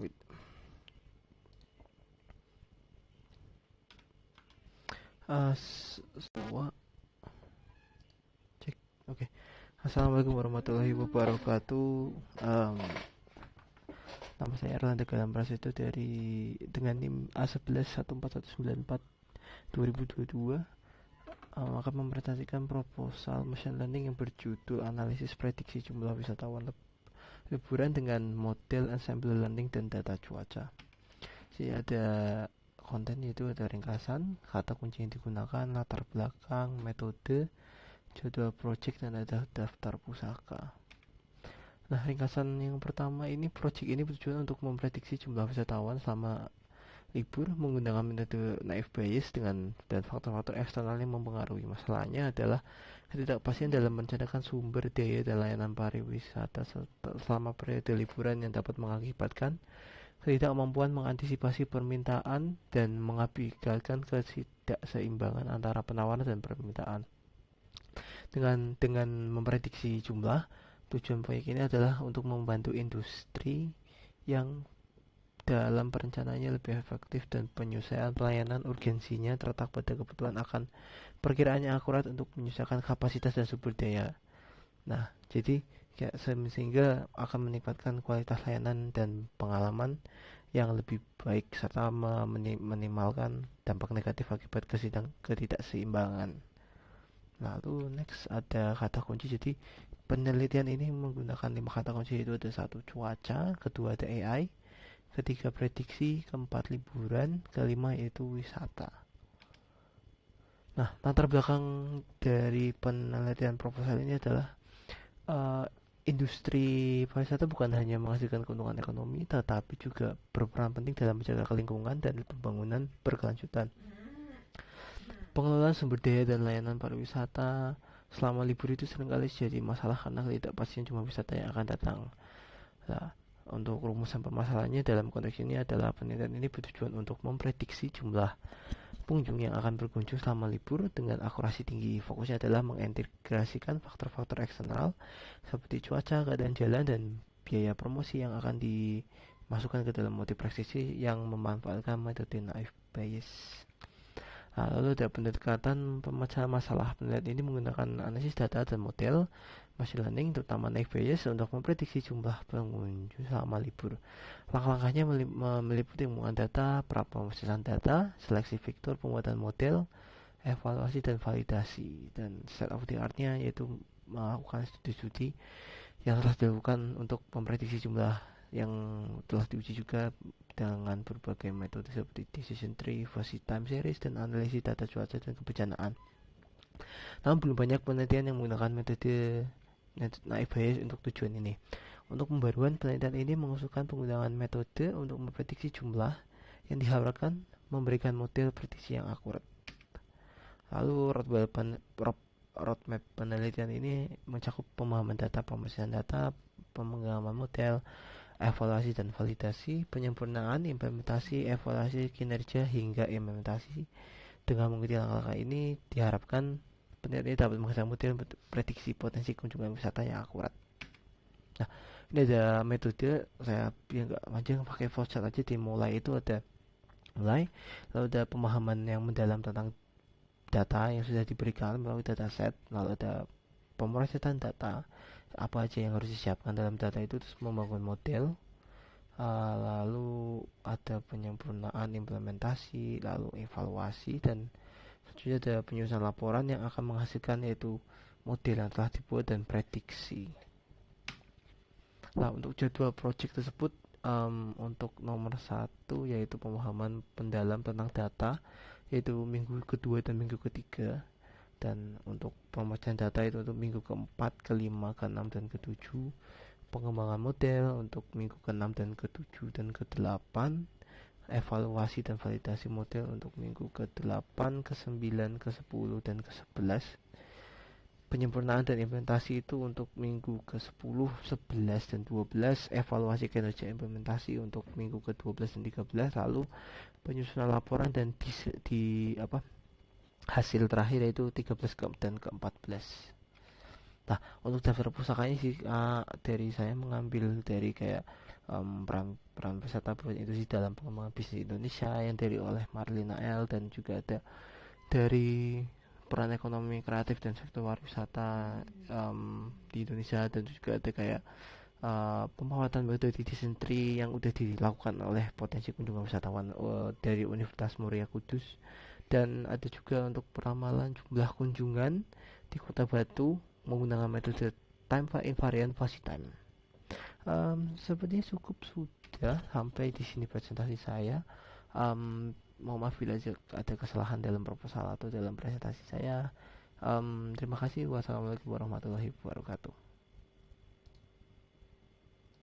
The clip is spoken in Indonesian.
Wait. Semua cek. Oke. Assalamualaikum warahmatullahi wabarakatuh. Um, Nama saya Erlanda Galam Prasetyo dengan NIM A11149194 2022 akan mempresentasikan proposal machine learning yang berjudul analisis prediksi jumlah wisatawan liburan dengan model ensemble learning dan data cuaca. Jadi ada konten, yaitu ada ringkasan, kata kunci yang digunakan, latar belakang, metode, jadwal project, dan ada daftar pusaka. Nah, ringkasan yang pertama ini, project ini bertujuan untuk memprediksi jumlah wisatawan selama libur menggunakan metode naive Bayes dan faktor-faktor eksternal yang mempengaruhi. Masalahnya adalah ketidakpastian dalam merencanakan sumber daya dan layanan pariwisata selama periode liburan yang dapat mengakibatkan ketidakmampuan mengantisipasi permintaan dan mengakibatkan ketidakseimbangan antara penawaran dan permintaan. Dengan memprediksi jumlah, tujuan proyek ini adalah untuk membantu industri yang dalam perencanaannya lebih efektif dan penyelesaian pelayanan urgensinya terletak pada kebutuhan akan perkiraannya akurat untuk menyesuaikan kapasitas dan sumber daya. Nah, jadi sehingga akan meningkatkan kualitas layanan dan pengalaman yang lebih baik serta meminimalkan dampak negatif akibat ketidakseimbangan. Lalu next ada kata kunci. Jadi penelitian ini menggunakan 5 kata kunci, yaitu ada 1 cuaca, kedua ada AI, ketiga prediksi, keempat liburan, kelima yaitu wisata. Nah, latar belakang dari penelitian proposal ini adalah uh, industri pariwisata bukan hanya menghasilkan keuntungan ekonomi, tetapi juga berperan penting dalam menjaga lingkungan dan pembangunan berkelanjutan. Pengelolaan sumber daya dan layanan pariwisata selama libur itu seringkali jadi masalah karena ketidakpastian jumlah wisata yang akan datang. Nah, untuk rumusan permasalahannya dalam konteks ini adalah penelitian ini bertujuan untuk memprediksi jumlah pengunjung yang akan berkunjung selama libur dengan akurasi tinggi. Fokusnya adalah mengintegrasikan faktor-faktor eksternal seperti cuaca, keadaan jalan, dan biaya promosi yang akan dimasukkan ke dalam motif prediksi yang memanfaatkan metode naive Bayes. Nah, lalu ada pendekatan pemecahan masalah. Penelitian ini menggunakan analisis data dan model machine learning, terutama naive Bayes, untuk memprediksi jumlah pengunjung selama libur. Langkah-langkahnya meliputi pengumpulan data, praprosesisan data, seleksi vektor, pembuatan model, evaluasi dan validasi. Dan state of the art-nya yaitu melakukan studi-studi yang telah dilakukan untuk memprediksi jumlah yang telah diuji juga dengan berbagai metode seperti decision tree, fuzzy time series, dan analisis data cuaca dan kebencanaan. Namun belum banyak penelitian yang menggunakan metode naive Bayes untuk tujuan ini. Untuk pembaruan, penelitian ini mengusulkan penggunaan metode untuk memprediksi jumlah yang diharapkan memberikan model prediksi yang akurat. Lalu roadmap penelitian ini mencakup pemahaman data, pemrosesan data, pemenggaman model, evaluasi dan validasi, penyempurnaan, implementasi, evaluasi kinerja, hingga implementasi. Dengan mengikuti langkah-langkah ini, diharapkan penelitian dapat menghasilkan model prediksi potensi kunjungan wisata yang akurat. Nah, ini ada metode, saya biar nggak panjang pakai flowchart aja. Dimulai itu ada mulai, lalu ada pemahaman yang mendalam tentang data yang sudah diberikan melalui dataset, lalu ada pemrosesan data, apa aja yang harus disiapkan dalam data itu, terus membangun model, lalu ada penyempurnaan implementasi, lalu evaluasi, dan selanjutnya ada penyusunan laporan yang akan menghasilkan yaitu model yang telah dibuat dan prediksi. Nah, untuk jadwal project tersebut, untuk nomor 1 yaitu pemahaman pendalam tentang data, yaitu minggu kedua dan minggu ketiga. Dan untuk pemecahan data itu untuk minggu keempat, kelima, keenam, dan ketujuh. Pengembangan model untuk minggu ke-6 dan ke-7 dan ke-8. Evaluasi dan validasi model untuk minggu ke-8, ke-9, ke-10, dan ke-11. Penyempurnaan dan implementasi itu untuk minggu ke-10, 11, dan 12. Evaluasi kinerja implementasi untuk minggu ke-12 dan 13. Lalu penyusunan laporan dan hasil terakhir yaitu 13 dan ke-14. Nah, untuk daftar pusakanya sih, dari saya mengambil dari kayak peran peserta itu dalam pengembangan bisnis Indonesia yang dari oleh Marlina L, dan juga ada dari peran ekonomi kreatif dan sektor pariwisata di Indonesia, dan juga ada kayak pemanfaatan metode desain tree yang udah dilakukan oleh potensi kunjungan wisatawan dari Universitas Muria Kudus, dan ada juga untuk peramalan jumlah kunjungan di Kota Batu menggunakan metode time invariant fuzzy time. Sepertinya cukup sudah sampai di sini presentasi saya. Mohon maaf bila ada kesalahan dalam proposal atau dalam presentasi saya. Terima kasih. Wassalamualaikum warahmatullahi wabarakatuh.